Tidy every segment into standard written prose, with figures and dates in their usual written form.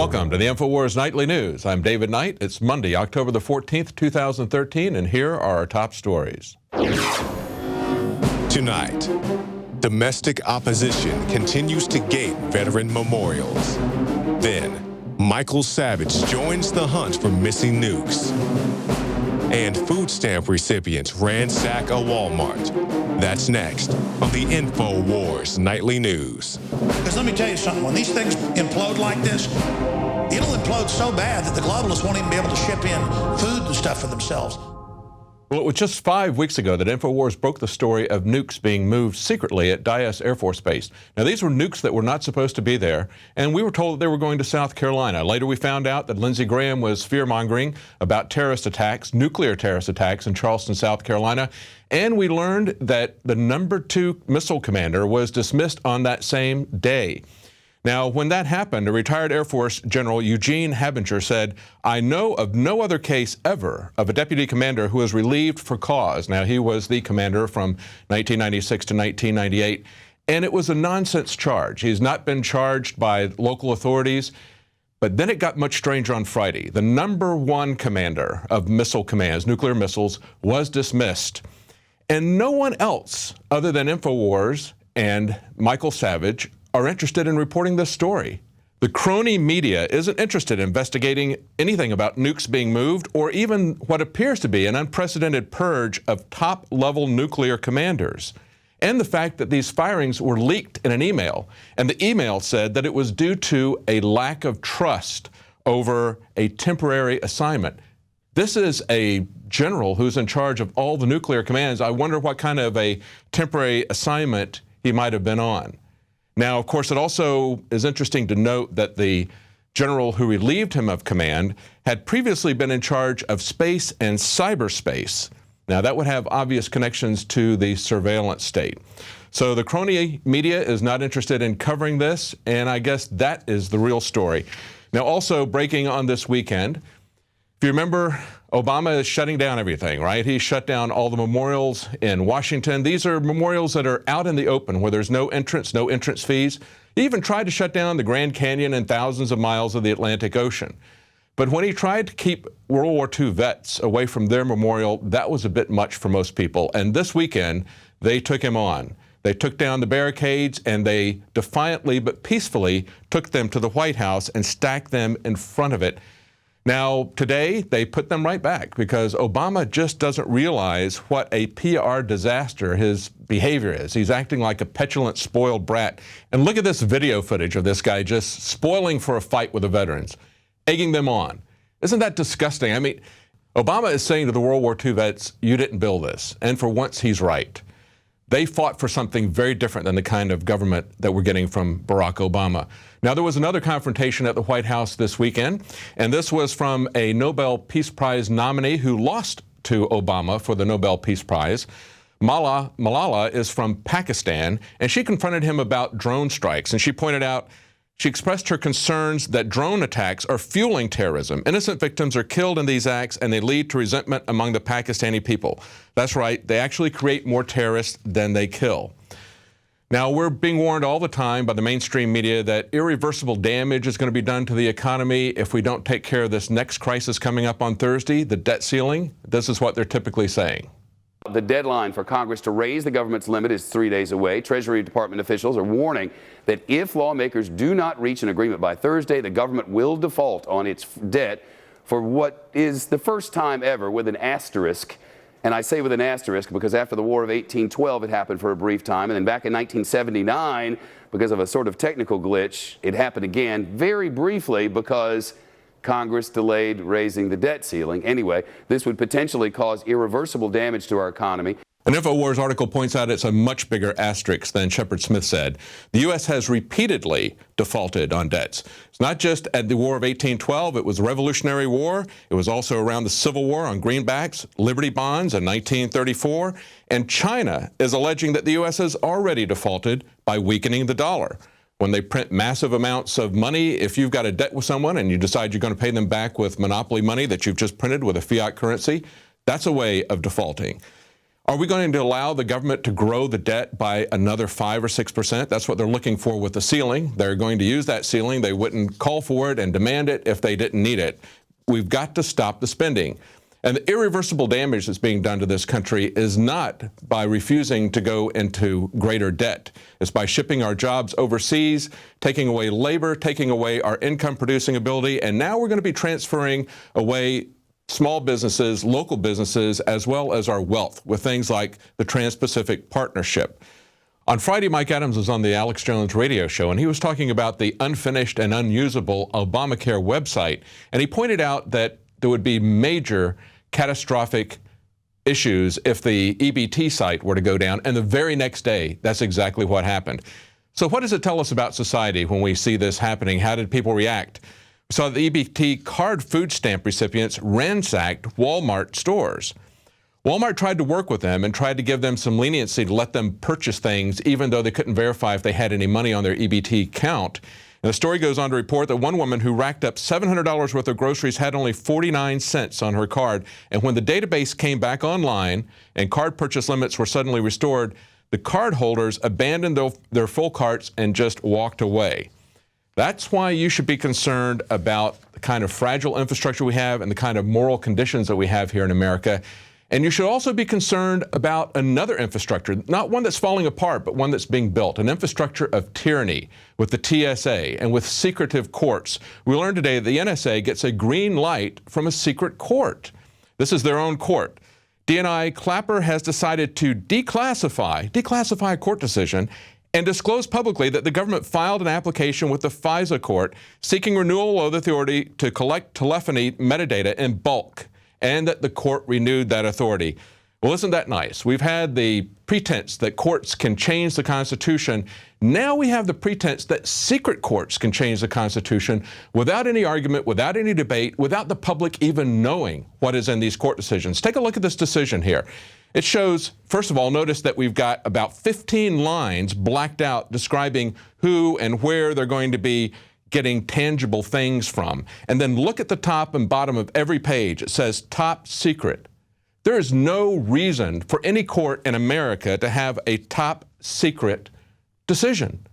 Welcome to the Infowars Nightly News. I'm David Knight. It's Monday, October the 14th, 2013, and here are our top stories. Tonight, domestic opposition continues to gate veteran memorials. Then, Michael Savage joins the hunt for missing nukes. And food stamp recipients ransack a Wal-Mart. That's next on the Infowars Nightly News. Because let me tell you something, when these things implode like this, it'll implode so bad that the globalists won't even be able to ship in food and stuff for themselves. Well, it was just 5 weeks ago that Infowars broke the story of nukes being moved secretly at Dyess Air Force Base. Now, these were nukes that were not supposed to be there, and we were told that they were going to South Carolina. Later, we found out that Lindsey Graham was fear-mongering about terrorist attacks, nuclear terrorist attacks in Charleston, South Carolina, and we learned that the number 2 missile commander was dismissed on that same day. Now, when that happened, a retired Air Force General Eugene Habinger said, "I know of no other case ever of a deputy commander who was relieved for cause." Now, he was the commander from 1996 to 1998, and it was a nonsense charge. He's not been charged by local authorities. But then it got much stranger on Friday. The number 1 commander of missile commands, nuclear missiles, was dismissed. And no one else other than Infowars and Michael Savage are interested in reporting this story. The crony media isn't interested in investigating anything about nukes being moved or even what appears to be an unprecedented purge of top-level nuclear commanders. And the fact that these firings were leaked in an email, and the email said that it was due to a lack of trust over a temporary assignment. This is a general who's in charge of all the nuclear commands. I wonder what kind of a temporary assignment he might have been on. Now, of course, it also is interesting to note that the general who relieved him of command had previously been in charge of space and cyberspace. Now, that would have obvious connections to the surveillance state. So the crony media is not interested in covering this, and I guess that is the real story. Now, also breaking on this weekend, if you remember, Obama is shutting down everything, right? He shut down all the memorials in Washington. These are memorials that are out in the open where there's no entrance fees. He even tried to shut down the Grand Canyon and thousands of miles of the Atlantic Ocean. But when he tried to keep World War II vets away from their memorial, that was a bit much for most people. And this weekend, they took him on. They took down the barricades, and they defiantly but peacefully took them to the White House and stacked them in front of it. Now, today, they put them right back because Obama just doesn't realize what a PR disaster his behavior is. He's acting like a petulant, spoiled brat. And look at this video footage of this guy just spoiling for a fight with the veterans, egging them on. Isn't that disgusting? I mean, Obama is saying to the World War II vets, you didn't build this. And for once, he's right. They fought for something very different than the kind of government that we're getting from Barack Obama. Now, there was another confrontation at the White House this weekend, and this was from a Nobel Peace Prize nominee who lost to Obama for the Nobel Peace Prize. Malala is from Pakistan, and she confronted him about drone strikes, and she expressed her concerns that drone attacks are fueling terrorism. Innocent victims are killed in these acts, and they lead to resentment among the Pakistani people. That's right, they actually create more terrorists than they kill. Now, we're being warned all the time by the mainstream media that irreversible damage is going to be done to the economy if we don't take care of this next crisis coming up on Thursday, the debt ceiling. This is what they're typically saying. The deadline for Congress to raise the government's limit is 3 days away. Treasury Department officials are warning that if lawmakers do not reach an agreement by Thursday, the government will default on its debt for what is the first time ever with an asterisk. And I say with an asterisk because after the War of 1812, it happened for a brief time. And then back in 1979, because of a sort of technical glitch, it happened again very briefly because Congress delayed raising the debt ceiling. Anyway, this would potentially cause irreversible damage to our economy. An Infowars article points out it's a much bigger asterisk than Shepard Smith said. The U.S. has repeatedly defaulted on debts. It's not just at the War of 1812. It was the Revolutionary War. It was also around the Civil War on greenbacks, Liberty bonds in 1934. And China is alleging that the U.S. has already defaulted by weakening the dollar. When they print massive amounts of money, if you've got a debt with someone and you decide you're going to pay them back with monopoly money that you've just printed with a fiat currency, that's a way of defaulting. Are we going to allow the government to grow the debt by another 5 or 6%? That's what they're looking for with the ceiling. They're going to use that ceiling. They wouldn't call for it and demand it if they didn't need it. We've got to stop the spending. And the irreversible damage that's being done to this country is not by refusing to go into greater debt. It's by shipping our jobs overseas, taking away labor, taking away our income-producing ability, and now we're going to be transferring away small businesses, local businesses, as well as our wealth with things like the Trans-Pacific Partnership. On Friday, Mike Adams was on the Alex Jones radio show, and he was talking about the unfinished and unusable Obamacare website, and he pointed out that there would be major catastrophic issues if the EBT site were to go down, and the very next day, that's exactly what happened. So what does it tell us about society when we see this happening? How did people react? We saw the EBT card food stamp recipients ransacked Wal-Mart stores. Wal-Mart tried to work with them and tried to give them some leniency to let them purchase things even though they couldn't verify if they had any money on their EBT account. And the story goes on to report that one woman who racked up $700 worth of groceries had only 49 cents on her card. And when the database came back online and card purchase limits were suddenly restored, the card holders abandoned their full carts and just walked away. That's why you should be concerned about the kind of fragile infrastructure we have and the kind of moral conditions that we have here in America. And you should also be concerned about another infrastructure, not one that's falling apart, but one that's being built, an infrastructure of tyranny with the TSA and with secretive courts. We learned today that the NSA gets a green light from a secret court. This is their own court. DNI Clapper has decided to declassify a court decision and disclosed publicly that the government filed an application with the FISA court seeking renewal of the authority to collect telephony metadata in bulk, and that the court renewed that authority. Well, isn't that nice? We've had the pretense that courts can change the Constitution. Now we have the pretense that secret courts can change the Constitution without any argument, without any debate, without the public even knowing what is in these court decisions. Take a look at this decision here. It shows, first of all, notice that we've got about 15 lines blacked out describing who and where they're going to be getting tangible things from. And then look at the top and bottom of every page. It says top secret. There is no reason for any court in America to have a top secret decision.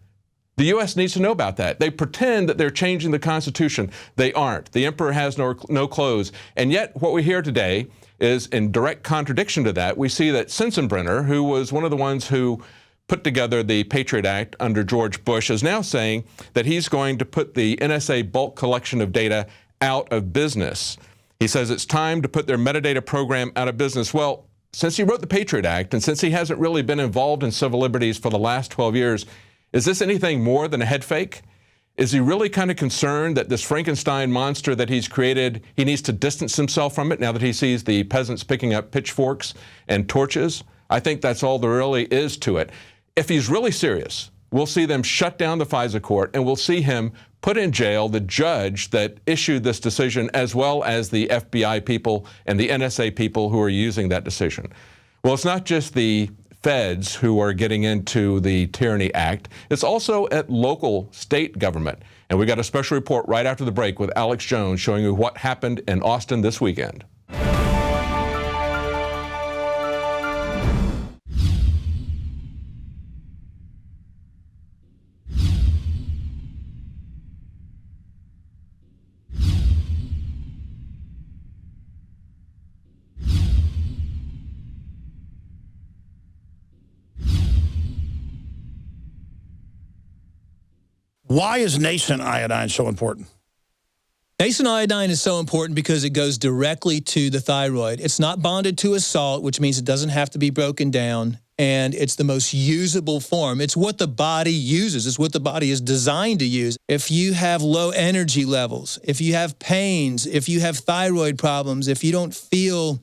The U.S. needs to know about that. They pretend that they're changing the Constitution. They aren't. The emperor has no clothes. And yet what we hear today is in direct contradiction to that. We see that Sensenbrenner, who was one of the ones who put together the Patriot Act under George Bush, is now saying that he's going to put the NSA bulk collection of data out of business. He says it's time to put their metadata program out of business. Well, since he wrote the Patriot Act and since he hasn't really been involved in civil liberties for the last 12 years, is this anything more than a head fake? Is he really kind of concerned that this Frankenstein monster that he's created, he needs to distance himself from it now that he sees the peasants picking up pitchforks and torches? I think that's all there really is to it. If he's really serious, we'll see them shut down the FISA court and we'll see him put in jail the judge that issued this decision, as well as the FBI people and the NSA people who are using that decision. Well, it's not just the feds who are getting into the Tyranny Act. It's also at local state government. And we got a special report right after the break with Alex Jones showing you what happened in Austin this weekend. Why is nascent iodine so important? Nascent iodine is so important because it goes directly to the thyroid. It's not bonded to a salt, which means it doesn't have to be broken down, and it's the most usable form. It's what the body uses. It's what the body is designed to use. If you have low energy levels, if you have pains, if you have thyroid problems, if you don't feel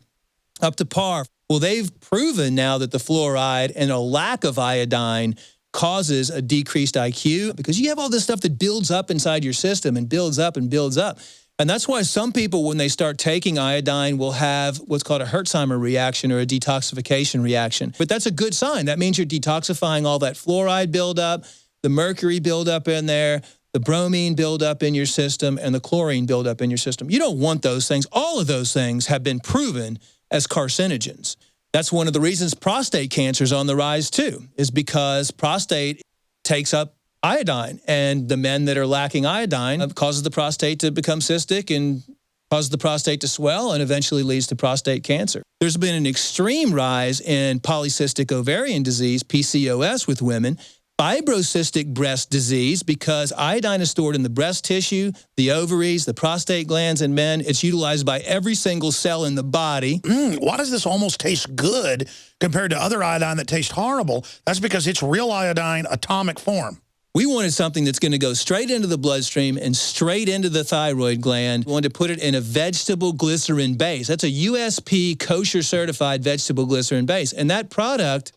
up to par, well, they've proven now that the fluoride and a lack of iodine causes a decreased IQ, because you have all this stuff that builds up inside your system and builds up and builds up. And that's why some people, when they start taking iodine, will have what's called a Herxheimer reaction or a detoxification reaction. But that's a good sign. That means you're detoxifying all that fluoride buildup, the mercury buildup in there, the bromine buildup in your system, and the chlorine buildup in your system. You don't want those things. All of those things have been proven as carcinogens. That's one of the reasons prostate cancer is on the rise too, is because prostate takes up iodine, and the men that are lacking iodine causes the prostate to become cystic and causes the prostate to swell and eventually leads to prostate cancer. There's been an extreme rise in polycystic ovarian disease, PCOS, with women, fibrocystic breast disease, because iodine is stored in the breast tissue, the ovaries, the prostate glands in men. It's utilized by every single cell in the body. Why does this almost taste good compared to other iodine that tastes horrible? That's because it's real iodine atomic form. We wanted something that's going to go straight into the bloodstream and straight into the thyroid gland. We wanted to put it in a vegetable glycerin base. That's a USP kosher certified vegetable glycerin base. And that product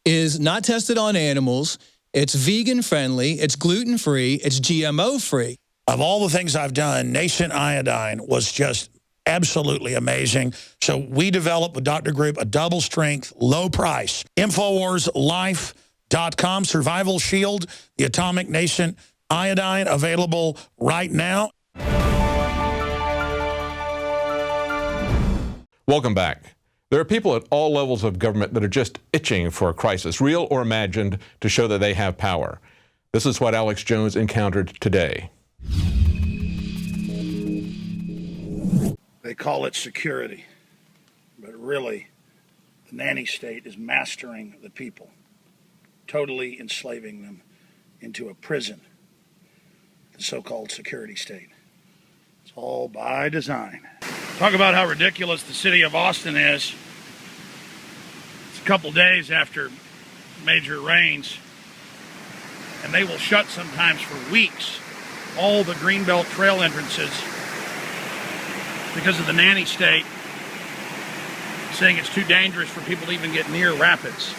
is not tested on animals. It's vegan friendly. It's gluten free. It's GMO free. Of all the things I've done, Nascent Iodine was just absolutely amazing. So we developed with Dr. Group a double strength, low price. InfoWarsLife.com, Survival Shield, the Atomic Nascent Iodine, available right now. Welcome back. There are people at all levels of government that are just itching for a crisis, real or imagined, to show that they have power. This is what Alex Jones encountered today. They call it security, but really, the nanny state is mastering the people, totally enslaving them into a prison, the so-called security state. It's all by design. Talk about how ridiculous the city of Austin is. It's a couple days after major rains, and they will shut sometimes for weeks all the Greenbelt Trail entrances because of the nanny state saying it's too dangerous for people to even get near rapids.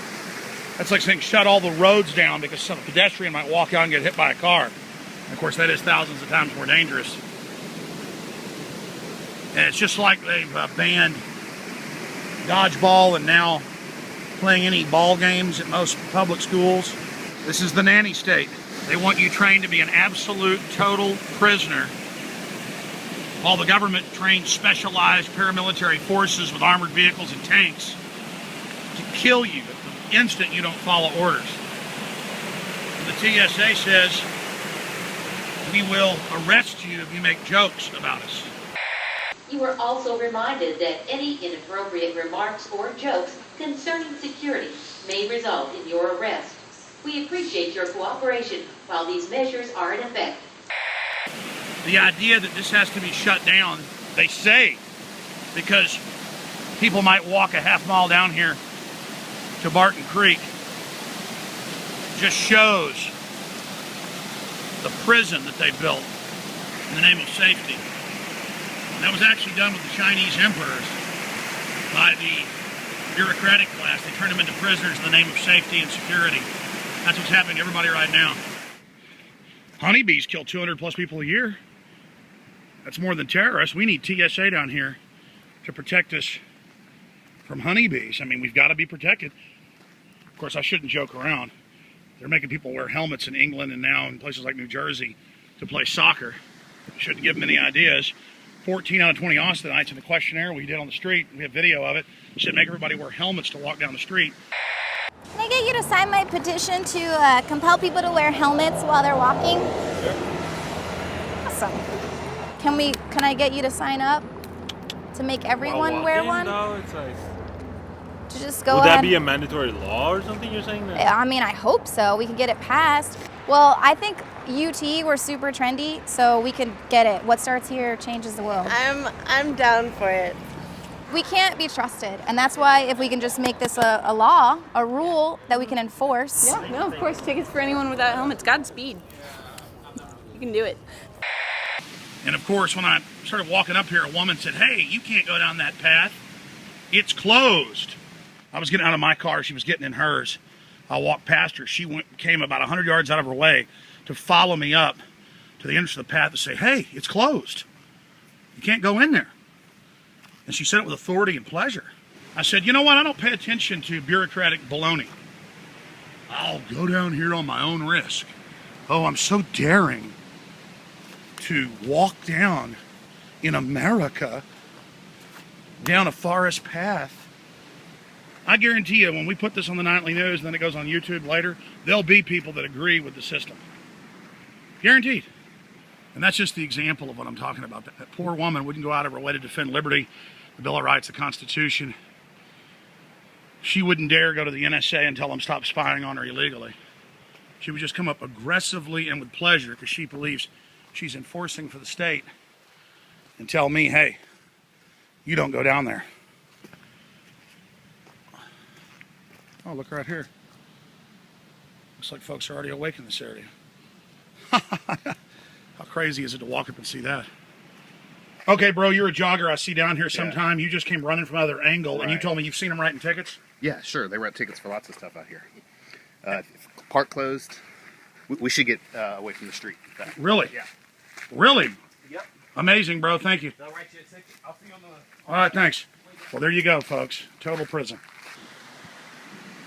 That's like saying shut all the roads down because some pedestrian might walk out and get hit by a car. And of course, that is thousands of times more dangerous. And it's just like they've banned dodgeball and now playing any ball games at most public schools. This is the nanny state. They want you trained to be an absolute, total prisoner, while the government trains specialized paramilitary forces with armored vehicles and tanks to kill you at the instant you don't follow orders. And the TSA says, we will arrest you if you make jokes about us. You are also reminded that any inappropriate remarks or jokes concerning security may result in your arrest. We appreciate your cooperation while these measures are in effect. The idea that this has to be shut down, they say, because people might walk a half mile down here to Barton Creek, just shows the prison that they built in the name of safety. And that was actually done with the Chinese emperors by the bureaucratic class. They turned them into prisoners in the name of safety and security. That's what's happening to everybody right now. Honeybees kill 200 plus people a year. That's more than terrorists. We need TSA down here to protect us from honeybees. I mean, we've got to be protected. Of course, I shouldn't joke around. They're making people wear helmets in England and now in places like New Jersey to play soccer. Shouldn't give them any ideas. 14 out of 20 Austinites in the questionnaire we did on the street, we have video of it, should make everybody wear helmets to walk down the street. Can I get you to sign my petition to compel people to wear helmets while they're walking? Sure. Awesome. Can I get you to sign up to make everyone wear one? No, it's like... To just go Would ahead. that be a mandatory law or something you're saying? I mean, I hope so. We can get it passed. Well, I think UT, we're super trendy, so we can get it. What starts here changes the world. I'm down for it. We can't be trusted, and that's why if we can just make this a law, a rule that we can enforce. Yeah, no, of course, tickets for anyone without helmets. Godspeed. You can do it. And of course, when I started walking up here, a woman said, hey, you can't go down that path. It's closed. I was getting out of my car. She was getting in hers. I walked past her. She came about 100 yards out of her way to follow me up to the entrance of the path to say, hey, it's closed. You can't go in there. And she said it with authority and pleasure. I said, you know what? I don't pay attention to bureaucratic baloney. I'll go down here on my own risk. Oh, I'm so daring to walk down in America down a forest path I guarantee you, when we put this on the nightly news and then it goes on YouTube later, there'll be people that agree with the system. Guaranteed. And that's just the example of what I'm talking about. That poor woman wouldn't go out of her way to defend liberty, the Bill of Rights, the Constitution. She wouldn't dare go to the NSA and tell them stop spying on her illegally. She would just come up aggressively and with pleasure because she believes she's enforcing for the state and tell me, hey, you don't go down there. Oh, look right here. Looks like folks are already awake in this area. How crazy is it to walk up and see that? Okay, bro, you're a jogger I see down here sometime. You just came running from another angle, and you told me you've seen them writing tickets? Yeah, sure. They write tickets for lots of stuff out here. Park closed. We should get away from the street. Really? Yeah. Really? Yep. Amazing, bro. Thank you. They'll write you a ticket. I'll see you on the... All right, thanks. Well, there you go, folks. Total prison.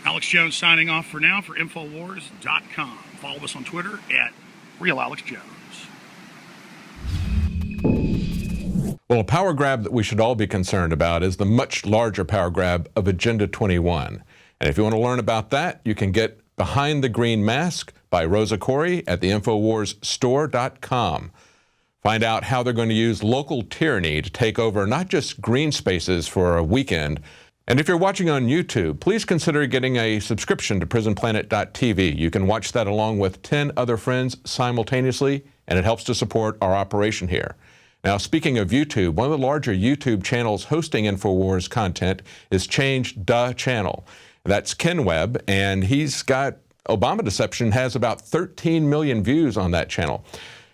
Alex Jones signing off for now for Infowars.com. Follow us on Twitter at RealAlexJones. Well, a power grab that we should all be concerned about is the much larger power grab of Agenda 21. And if you want to learn about that, you can get Behind the Green Mask by Rosa Corey at the InfoWarsStore.com. Find out how they're going to use local tyranny to take over not just green spaces for a weekend. And if you're watching on YouTube, please consider getting a subscription to PrisonPlanet.tv. You can watch that along with 10 other friends simultaneously, and it helps to support our operation here. Now, speaking of YouTube, one of the larger YouTube channels hosting Infowars content is Change the Channel. That's Ken Webb, and he's got Obama Deception, has about 13 million views on that channel.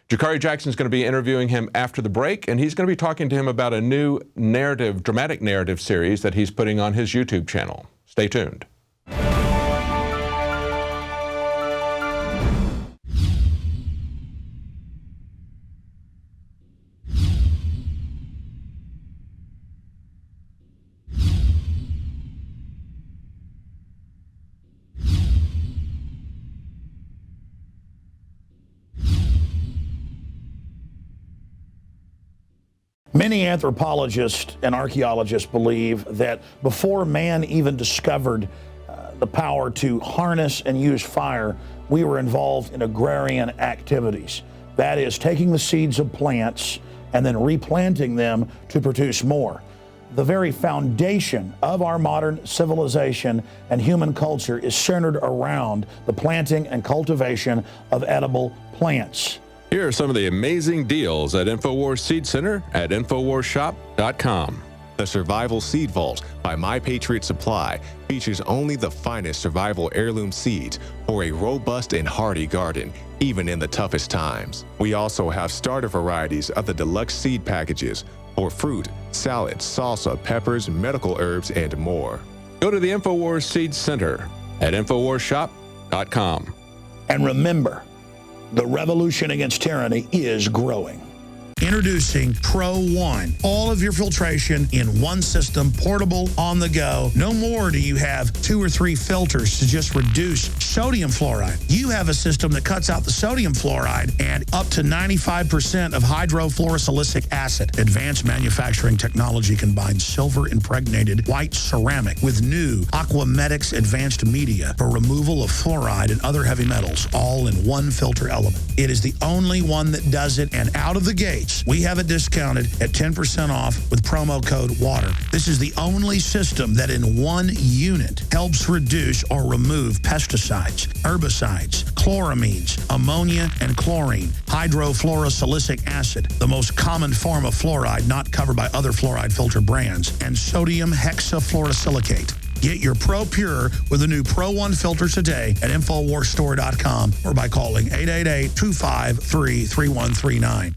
Jakari Jackson's going to be interviewing him after the break, and he's going to be talking to him about a new narrative, dramatic narrative series that he's putting on his YouTube channel. Stay tuned. Many anthropologists and archaeologists believe that before man even discovered the power to harness and use fire, we were involved in agrarian activities. That is, taking the seeds of plants and then replanting them to produce more. The very foundation of our modern civilization and human culture is centered around the planting and cultivation of edible plants. Here are some of the amazing deals at InfoWars Seed Center at InfoWarsShop.com. The Survival Seed Vault by My Patriot Supply features only the finest survival heirloom seeds for a robust and hardy garden, even in the toughest times. We also have starter varieties of the deluxe seed packages for fruit, salads, salsa, peppers, medical herbs, and more. Go to the InfoWars Seed Center at InfoWarsShop.com. And remember, the revolution against tyranny is growing. Introducing Pro One. All of your filtration in one system, portable, on the go. No more do you have 2 or 3 filters to just reduce sodium fluoride. You have a system that cuts out the sodium fluoride and up to 95% of hydrofluorosilicic acid. Advanced manufacturing technology combines silver-impregnated white ceramic with new Aquamedics advanced media for removal of fluoride and other heavy metals, all in one filter element. It is the only one that does it, and out of the gates, we have it discounted at 10% off with promo code WATER. This is the only system that in one unit helps reduce or remove pesticides, herbicides, chloramines, ammonia, and chlorine, hydrofluorosilicic acid, the most common form of fluoride not covered by other fluoride filter brands, and sodium hexafluorosilicate. Get your Pro Pure with the new Pro One filter today at InfoWarsStore.com or by calling 888-253-3139.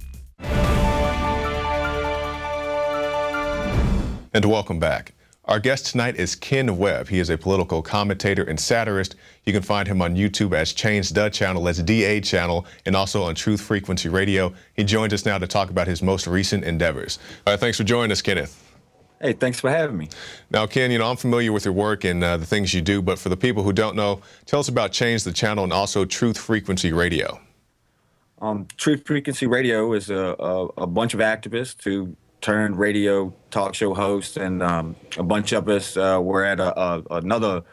And welcome back. Our guest tonight is Ken Webb. He is a political commentator and satirist. You can find him on YouTube as Change the Channel, that's DA Channel, and also on Truth Frequency Radio. He joins us now to talk about his most recent endeavors. All right, thanks for joining us, Kenneth. Hey, thanks for having me. Now, Ken, I'm familiar with your work and the things you do, but for the people who don't know, tell us about Change the Channel and also Truth Frequency Radio. Truth Frequency Radio is a bunch of activists who turned radio talk show host, and a bunch of us were at another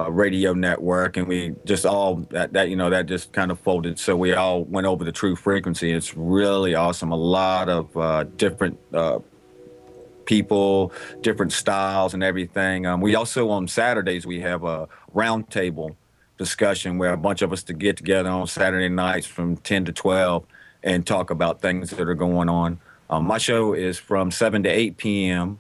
radio network, and we just all that just kind of folded. So we all went over the True Frequency. It's really awesome. A lot of different people, different styles, and everything. We also on Saturdays we have a roundtable discussion where a bunch of us to get together on Saturday nights from 10 to 12 and talk about things that are going on. My show is from 7 to 8 p.m.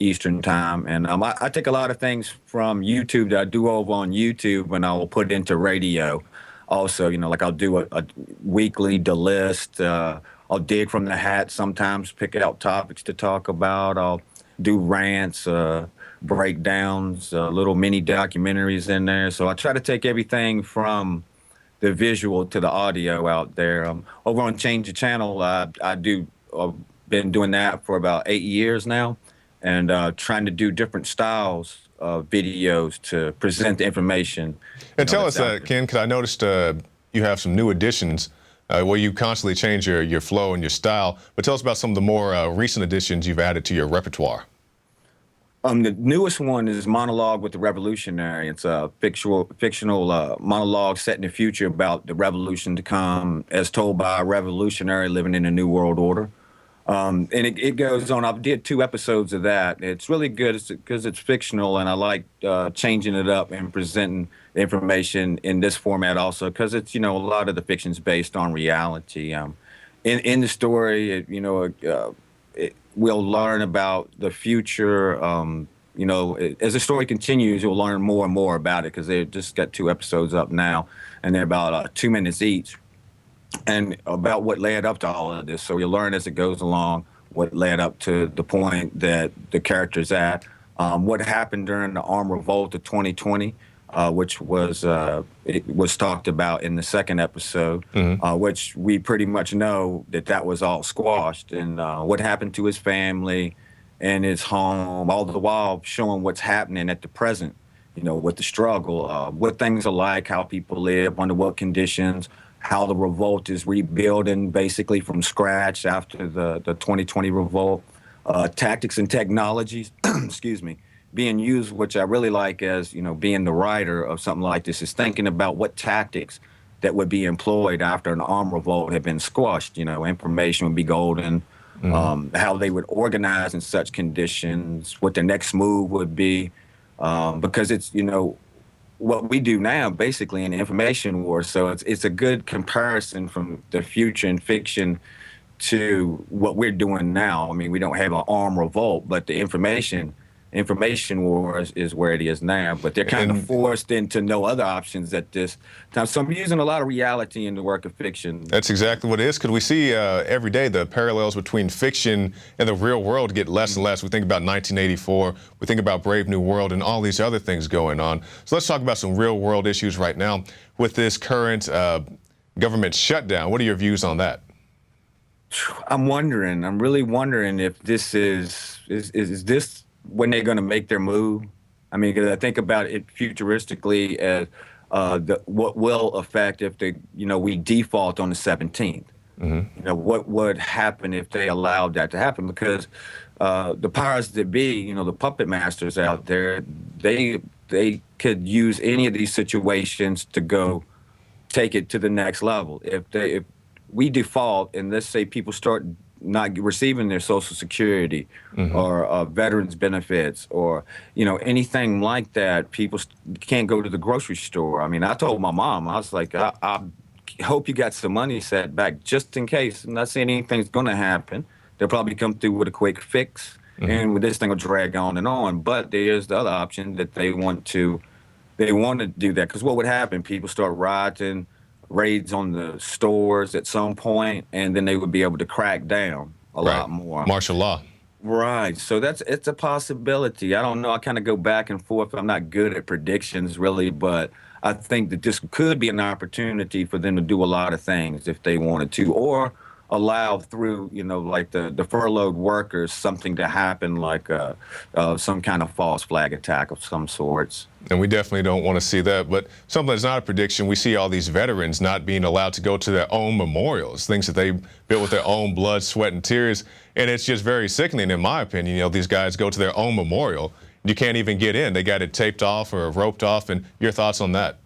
Eastern time, and I take a lot of things from YouTube that I do over on YouTube, and I will put it into radio. Also, like I'll do a weekly list. I'll dig from the hat sometimes, pick out topics to talk about. I'll do rants, breakdowns, little mini documentaries in there. So I try to take everything from the visual to the audio out there. Over on Change the Channel, I've been doing that for about 8 years now, and trying to do different styles of videos to present the information. And tell us, Ken, because I noticed you have some new additions where you constantly change your flow and your style, but tell us about some of the more recent additions you've added to your repertoire. The newest one is Monologue with the Revolutionary. It's a fictional monologue set in the future about the revolution to come as told by a revolutionary living in a new world order. And it goes on. I did 2 episodes of that. It's really good because it's fictional, and I like changing it up and presenting information in this format also, because it's, a lot of the fiction's based on reality. In the story, we'll learn about the future. As the story continues, you'll learn more and more about it, because they've just got 2 episodes up now, and they're about 2 minutes each. And about what led up to all of this. So you'll learn as it goes along what led up to the point that the character's at. What happened during the armed revolt of 2020, which was it was talked about in the 2nd episode, which we pretty much know that was all squashed. And what happened to his family and his home, all the while showing what's happening at the present, with the struggle, what things are like, how people live, under what conditions, how the revolt is rebuilding basically from scratch after the 2020 revolt, tactics and technologies, excuse me, being used, which I really like as, being the writer of something like this, is thinking about what tactics that would be employed after an armed revolt had been squashed. Information would be golden, how they would organize in such conditions, what their next move would be, because it's, what we do now, basically, in the information war. So it's a good comparison from the future in fiction to what we're doing now. I mean, we don't have an armed revolt, but the information war is where it is now. But they're kind of forced into no other options at this time. So I'm using a lot of reality in the work of fiction. That's exactly what it is, because we see every day the parallels between fiction and the real world get less and less. We think about 1984, we think about Brave New World, and all these other things going on. So let's talk about some real world issues right now with this current government shutdown. What are your views on that? I'm really wondering if this is this when they're going to make their move. I mean, because I think about it futuristically as what will affect if we default on the 17th. What would happen if they allowed that to happen? Because the powers that be, the puppet masters out there, they could use any of these situations to go take it to the next level. If we default, and let's say people start not receiving their Social Security or veterans benefits or anything like that, people can't go to the grocery store. I mean, I told my mom, I was like, I hope you got some money set back just in case. I'm not saying anything's going to happen. They'll probably come through with a quick fix, and this thing will drag on and on. But there's the other option that they want to do that, because what would happen? People start rioting, raids on the stores at some point, and then they would be able to crack down a lot more. Martial law. Right. So it's a possibility. I don't know. I kind of go back and forth. I'm not good at predictions, really, but I think that this could be an opportunity for them to do a lot of things if they wanted to, or allow through, you know, like the furloughed workers, something to happen like some kind of false flag attack of some sorts. And we definitely don't want to see that. But something that's not a prediction, we see all these veterans not being allowed to go to their own memorials, things that they built with their own blood, sweat, and tears. And it's just very sickening, in my opinion. You know, these guys go to their own memorial. You can't even get in. They got it taped off or roped off. And your thoughts on that?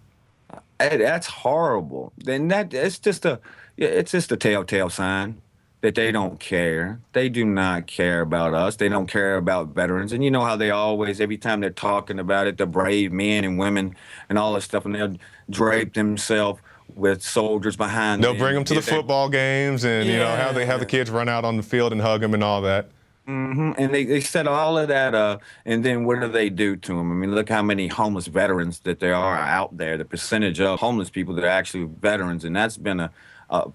That's horrible. Then it's just a telltale sign that they don't care. They do not care about us. They don't care about veterans. And you know how they always, every time they're talking about it, the brave men and women and all this stuff, and they'll drape themselves with soldiers behind them. They'll bring them to the football games and, you know, have the kids run out on the field and hug them and all that. And they set all of that up, and then what do they do to them? I mean, look how many homeless veterans that there are out there, the percentage of homeless people that are actually veterans, and that's been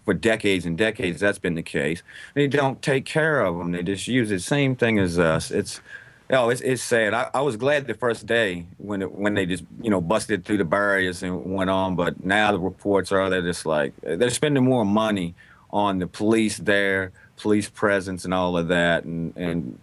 for decades and decades, that's been the case. They don't take care of them. They just use the same thing as us. It's sad. I was glad the first day when they just, you know, busted through the barriers and went on, but now the reports are they're just like, they're spending more money on the police there, police presence and all of that, and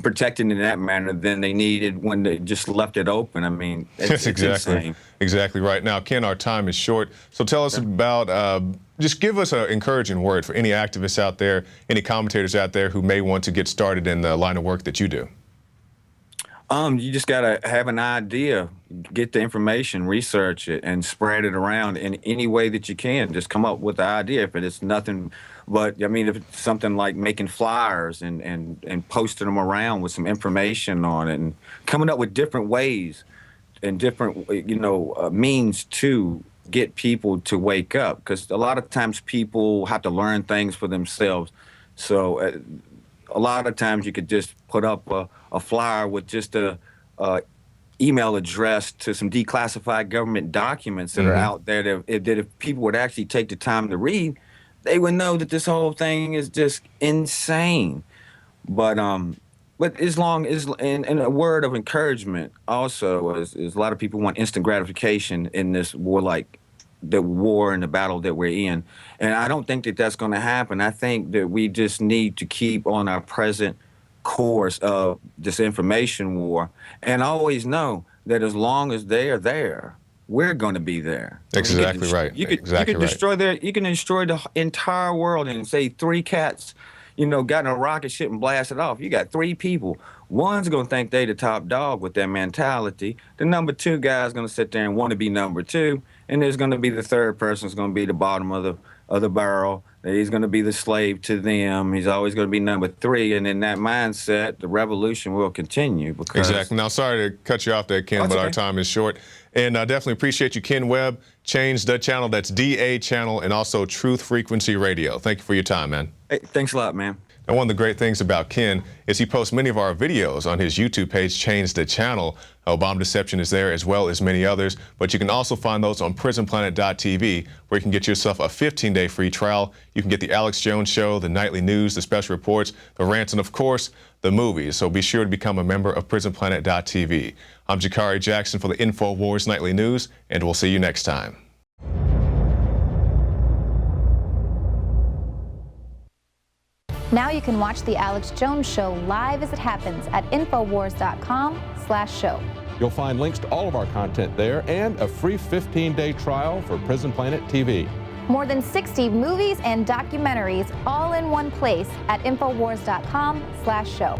protecting in that manner than they needed when they just left it open. I mean, it's exactly right. Now, Ken, our time is short, so tell us about, just give us an encouraging word for any activists out there, any commentators out there who may want to get started in the line of work that you do. You just gotta have an idea, get the information, research it, and spread it around in any way that you can. Just come up with the idea. If it's nothing but, I mean, if it's something like making flyers and posting them around with some information on it, and coming up with different ways and different, you know, means to get people to wake up. Because a lot of times people have to learn things for themselves. So a lot of times you could just put up a flyer with just a email address to some declassified government documents that are out there that if people would actually take the time to read, they would know that this whole thing is just insane. But as long as, and a word of encouragement also is a lot of people want instant gratification in this war, like the war and the battle that we're in. And I don't think that that's going to happen. I think that we just need to keep on our present course of this information war and always know that as long as they are there, we're going to be there. Exactly right. You can destroy the entire world and say 3 cats, you know, got in a rocket ship and blasted off. You got 3 people. One's going to think they the top dog with their mentality. The number 2 guy's going to sit there and want to be number 2. And there's going to be the third person's going to be the bottom of the barrel. He's going to be the slave to them. He's always going to be number 3. And in that mindset, the revolution will continue. Because exactly. Now, sorry to cut you off there, Ken, but our time is short. And I definitely appreciate you, Ken Webb. Change the channel. That's DA channel, and also Truth Frequency Radio. Thank you for your time, man. Hey, thanks a lot, man. And one of the great things about Ken is he posts many of our videos on his YouTube page, Change the Channel. Bomb Deception is there as well as many others, but you can also find those on PrisonPlanet.tv, where you can get yourself a 15-day free trial. You can get the Alex Jones Show, the nightly news, the special reports, the rants, and of course, the movies. So be sure to become a member of PrisonPlanet.tv. I'm Jakari Jackson for the Infowars Nightly News, and we'll see you next time. Now you can watch the Alex Jones Show live as it happens at Infowars.com/show. You'll find links to all of our content there and a free 15-day trial for Prison Planet TV. More than 60 movies and documentaries all in one place at Infowars.com/show.